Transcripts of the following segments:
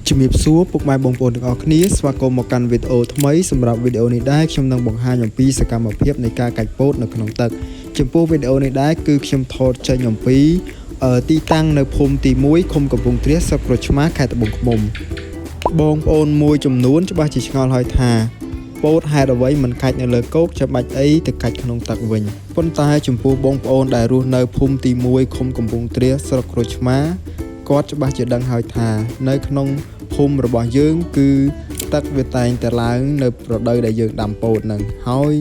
ជំរាបសួរពុកម៉ែបងប្អូនទាំងអស់គ្នាស្វាគមន៍មកកាន់វីដេអូថ្មីសម្រាប់វីដេអូនេះដែរខ្ញុំនឹងបង្ហាញអំពីសកម្មភាពនៃការកាច់ពោតនៅក្នុងទឹកចំពោះវីដេអូនេះដែរគឺខ្ញុំថតចេញអំពីទីតាំងនៅភូមិទី1ឃុំកំពង់ទ្រាស្រុកក្រូចឆ្មាខេត្តត្បូងឃ្មុំបងប្អូនមួយចំនួនច្បាស់ជាឆ្ងល់ហើយថាពោតហេតុអ្វីមិនកាច់នៅលើគោកចាំបាច់អីទៅកាច់ក្នុងទឹកវិញប៉ុន្តែចំពោះបងប្អូនដែលរស់នៅភូមិទី1ឃុំកំពង់ទ្រាស្រុកក្រូចឆ្មាគាត់ច្បាស់ជាដឹងហើយថានៅក្នុងភូមិរបស់យើងគឺទឹកវាតែងតែឡើងនៅរដូវដែលយើងដាំពោតហ្នឹងហើយ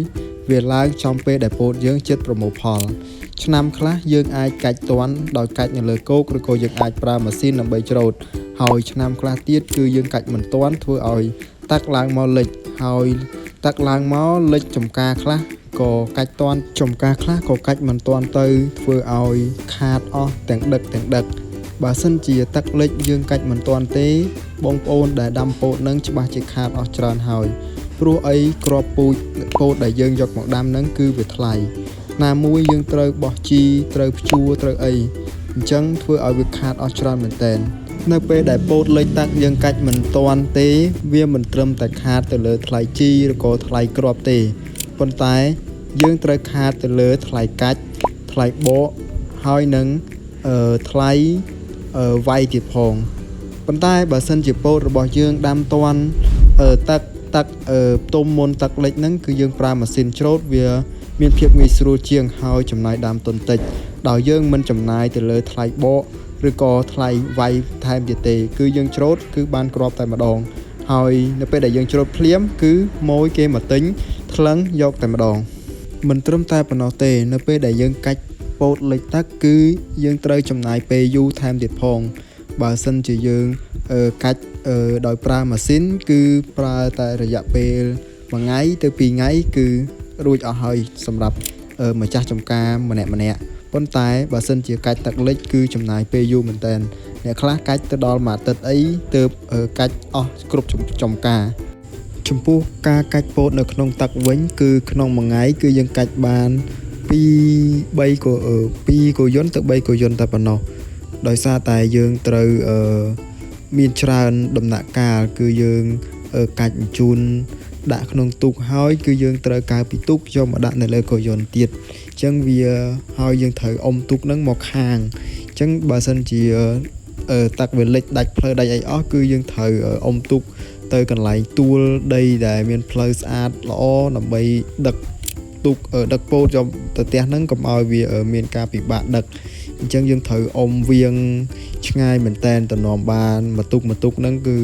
វាឡើងចំពេលដែលពោតយើងជិតប្រមូលផលឆ្នាំខ្លះយើងអាចកាច់ទាន់ដោយកាច់នៅលើគោកឬក៏យើងអាចប្រើម៉ាស៊ីនដើម្បីច្រូតហើយឆ្នាំខ្លះទៀតគឺយើងកាច់មិនទាន់ធ្វើឲ្យទឹកឡើងមកលិចហើយទឹកឡើងមកលិចចំការខ្លះក៏កាច់ទាន់ចំការខ្លះក៏កាច់មិនទាន់ទៅធ្វើឲ្យខាតអស់ទាំងដឹកបើសិនជាទឹកលិចយើងកាច់មិនទាន់ទេបងប្អូនដែលដាំពោតនឹងច្បាស់ជាខាតអស់ច្រើនហើយព្រោះអីគ្រាប់ពូជពោតដែលយើងយកមកដាំនឹងគឺវាថ្លៃណាមួយយើងត្រូវបោះជីត្រូវភ្ជួរត្រូវអីអញ្ចឹងធ្វើឲ្យវាខាតអស់ច្រើនមែនតើនៅពេលដែលពោតលិចទឹកយើងកាច់មិនទាន់ទេវាមិនត្រឹមតែខាតទៅលើថ្លៃជីឬក៏ថ្លៃគ្រាប់ទេប៉ុន្តែយើងត្រូវខាតទៅលើថ្លៃកាច់ថ្លៃបកហើយនឹងថ្លៃវាយទៀតផងប៉ុន្តែបើសិនជាពោតរបស់យើងដាំទាន់ទឹកផ្ទុំមុនទឹកលិចហ្នឹងគឺយើងប្រើម៉ាស៊ីនច្រូតវាមានភាពងាយស្រួលជាងហើយចំណាយដើមទុនតិចដោយយើងមិនចំណាយទៅលើថ្លៃបកឬក៏ថ្លៃវាយថែមទៀតទេគឺយើងច្រូតគឺបានគ្រាប់តែម្ដងហើយនៅពេលដែលយើងច្រូតភ្លាមគឺម៉ួយគេមកទិញថ្លឹងយកតែម្ដងមិនត្រឹមតែប៉ុណ្ណោះទេនៅពេលដែលយើងកាច់ពោតលិចទឹកគឺយើងត្រូវចំណាយពេលយូរថែមទៀតផងបើសិនជាយើងកាច់ដោយប្រើម៉ាស៊ីនគឺប្រើតែរយៈពេល1ថ្ងៃទៅ2ថ្ងៃគឺរួចអស់ហើយសម្រាប់ម្ចាស់ចំការម្នាក់ប៉ុន្តែបើសិនជាកាច់ទឹកលិចគឺចំណាយពេលយូរមែនតើអ្នកខ្លះកាច់ទៅដល់មួយអាទិត្យអីទើបកាច់អស់គ្រប់ចំការចំពោះការកាច់ពោតនៅក្នុងទឹកវិញគឺក្នុងមួយថ្ងៃគឺយើងកាច់បាន2កូយន្តទៅ3កូយន្តតែប៉ុណ្ណោះដោយសារតែយើងត្រូវមានច្រើនដំណាក់កាលគឺយើងកាច់បញ្ជូនដាក់ក្នុងទូកហើយគឺយើងត្រូវកៅពីទូកយកមកដាក់នៅលើកូយន្តទៀតអញ្ចឹងវាហើយយើងត្រូវអុំទូកហ្នឹងមកខាងអញ្ចឹងបើសិនជាទឹកវាលិចដាច់ផ្លូវដាច់អីអស់គឺយើងត្រូវអុំទូកទៅកន្លែងទួលដីដែលមានផ្លូវស្អាតល្អដើម្បីដឹកទូកដឹកពោតយកទៅផ្ទះហ្នឹងកុំឲ្យវាមានការពិបាកដឹកអញ្ចឹងយើងត្រូវអុំវាងឆ្ងាយមែនតែនទៅនាំបានមកទូកហ្នឹងគឺ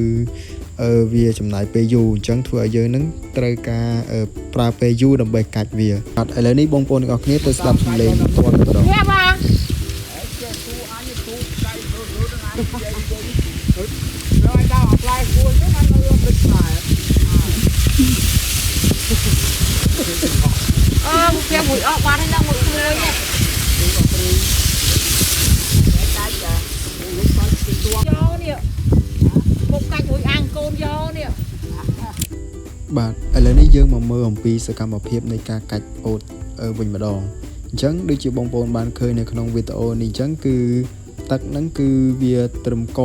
វាចំណាយពេលយូរអញ្ចឹងធ្វើឲ្យយើងនឹងត្រូវការប្រើពេលយូរដើម្បីកាច់វាអត់ឥឡូវនេះបងប្អូនទាំងអស់គ្នាទៅស្ដាប់សំឡេងផ្ទាល់ម្ដងវាមួយអស់បានហើយដល់មួយគ្រឿយនេះយកនេះពុកកាច់មួយអាំងកូនយកនេះបាទឥឡូវនេះយើងមកមើលអំពីសកម្មភាពនៃការកាច់ពោតវិញម្ដងអញ្ចឹងដូចជាបងប្អូនបានឃើញនៅក្នុងវីដេអូនេះអញ្ចឹងគឺទឹកហ្នឹងគឺវាត្រឹមក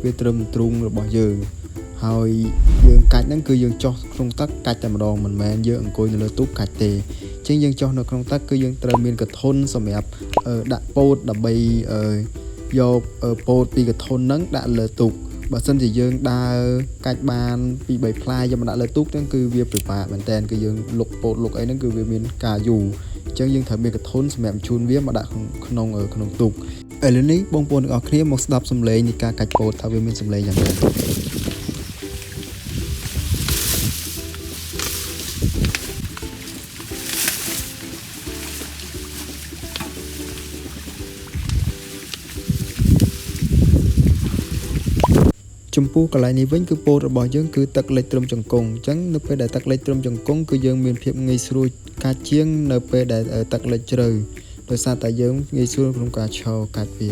វាត្រឹមទ្រូងរបស់យើងហើយយើងកាច់ហ្នឹងគឺយើងចុះក្នុងទឹកកាច់តែម្ដងមិនមែនយើងអង្គុយនៅលើទូកកាច់ទេអញ្ចឹងយើងចុះនៅក្នុងទឹកគឺយើងត្រូវមានកធុនសម្រាប់ដាក់ពោតដើម្បីយកពោតពីកធុនហ្នឹងដាក់លើទូកបើសិនជាយើងដើរកាច់បាន2 3ផ្លែយកមកដាក់លើទូកហ្នឹងគឺវាពិបាកមែនតើគឺយើងលុកពោតលុកអីហ្នឹងគឺវាមានការយូរអញ្ចឹងយើងត្រូវមានកធុនសម្រាប់បញ្ជូនវាមកដាក់ក្នុងទូកឥឡូវនេះបងប្អូនទាំងអស់គ្នាមកស្ដាប់សំឡេងនៃការកាច់ពោតថាវាមានសំឡេងយ៉ាងម៉េចចំពោះកន្លែងនេះវិញគឺពោតរបស់យើងគឺទឹកលិចត្រឹមជង្គង់អញ្ចឹងនៅពេលដែលទឹកលិចត្រឹមជង្គង់គឺយើងមានភាពងាយស្រួលកាច់ជាងនៅពេលដែលទឹកលិចជ្រៅដោយសារតែយើងងាយស្រួលក្នុងការឈរកាច់វា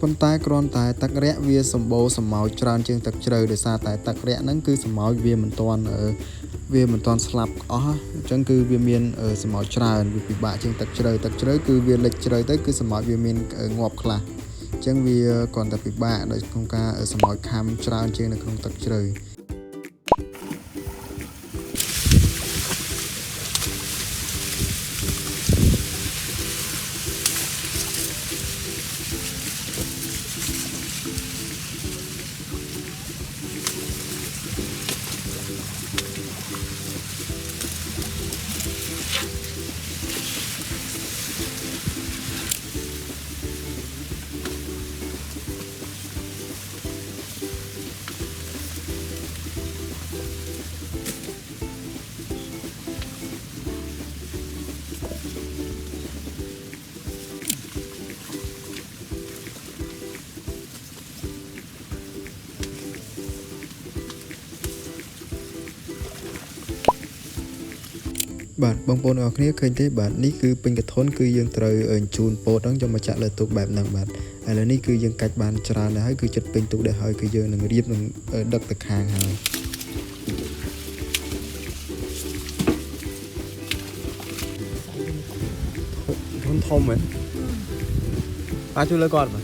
ប៉ុន្តែគ្រាន់តែទឹករាក់វាសម្បូរសម្ោចច្រើនជាងទឹកជ្រៅដោយសារតែទឹករាក់ហ្នឹងគឺសម្ោចវាមិនទាន់ស្លាប់អស់អញ្ចឹងគឺវាមានសម្ោចច្រើនវាពិបាកជាងទឹកជ្រៅគឺវាលិចជ្រៅទៅគឺសម្ោចវាមានងាប់ខ្លះអ ចឹងវាគ្រាន់តែពិបាកដោយក្នុងការសម្ឲ្យខាំច្រើនជាងនៅក្នុងទឹកជ្រៅ បាទបងប្អូនអរគ្នាឃើញទេបាទនេះគឺពេញកធនគឺយើងត្រូវជូនពោតហ្នឹងយកមកចាក់លើទូកបែបហ្នឹងបាទឥឡូវនេះគឺយើងកាច់បានច្រើនដែរហើយគឺចិត្តពេញទូកដែរហើយគឺយើងនឹងរៀបនឹងដឹកទៅខាងហើយធនធំហ៎អាចជួយលើគាត់បាទ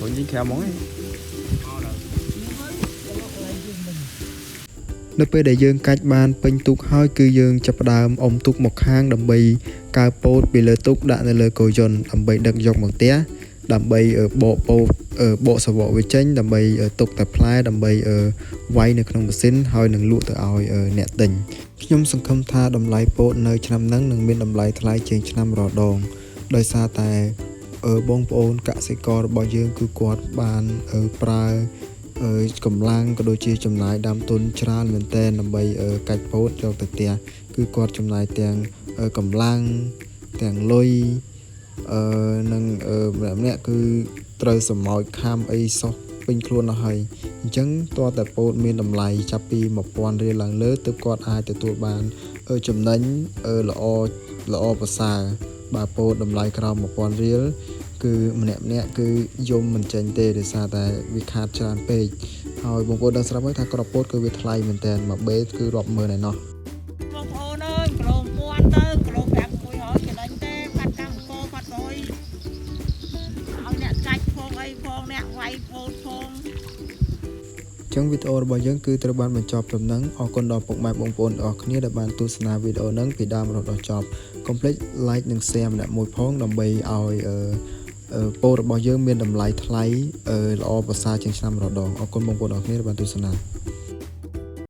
អូនយីខាំហ្មងឯង នៅពេលដែលយើងកាច់បានពេញទូកហើយគឺយើងចាប់ផ្ដើមអុំទូកមកខាងដើម្បីកើពោតពីលើទូកដាក់នៅលើកោយន្តដើម្បីដឹកយកមកផ្ទះដើម្បីបកពោតបកសវកវាចេញដើម្បីទុកតែផ្លែដើម្បីវាយនៅក្នុងម៉ាស៊ីនហើយនឹងលក់ទៅឲ្យអ្នកទិញខ្ញុំសង្ឃឹមថាតម្លៃពោតនៅឆ្នាំហ្នឹងនឹងមានតម្លៃថ្លៃជាងឆ្នាំរដងដោយសារតែបងប្អូនកសិកររបស់យើងគឺគាត់បានប្រើកម្លាំងក៏ដូចជាចំណាយដើមទុនច្រើនមែនទែនដើម្បីកាច់ពោតយកទៅផ្ទះគឺគាត់ចំណាយទាំងកម្លាំងទាំងលុយនិងម្នាក់គឺត្រូវសម្ោចខាំអីសោះពេញខ្លួនអស់ហើយអញ្ចឹងតើតែពោតមានតម្លៃចាប់ពី 1000 រៀលឡើងលើទើបគាត់អាចទទួលបានចំណេញល្អប្រសើរបើពោតតម្លៃក្រោម 1000 រៀលគឺម្នាក់គឺយំមិនចេញទេដោយសារតែវាខាតច្រើនពេកហើយបងប្អូនដឹងស្រាប់ហើយថាក្របពោតគឺវាថ្លៃមែនតើមួយបេតគឺរាប់ម៉ឺនឯណោះបងប្អូនអើយគីឡូ 1000 ទៅគីឡូ 500គេដេញទេកាត់កម្មករគាត់រយឲ្យអ្នកចាច់ផងអីផងអ្នកវាយពោតផងចឹងវីដេអូរបស់យើងគឺត្រូវបានបញ្ចប់ត្រឹមហ្នឹងអរគុណដល់ពុកម៉ែបងប្អូនទាំងអស់គ្នាដែលបានទស្សនាវីដេអូហ្នឹងពីដើមរហូតដល់ចប់កុំភ្លេច like និង share ម្នាក់មួយផងដើម្បីឲ្យពោតរបស់យើងមានតម្លៃថ្លៃល្អប្រសើរជាងឆ្នាំរដងអរគុណបងប្អូនទាំងអស់គ្នាដែលបានទស្សនា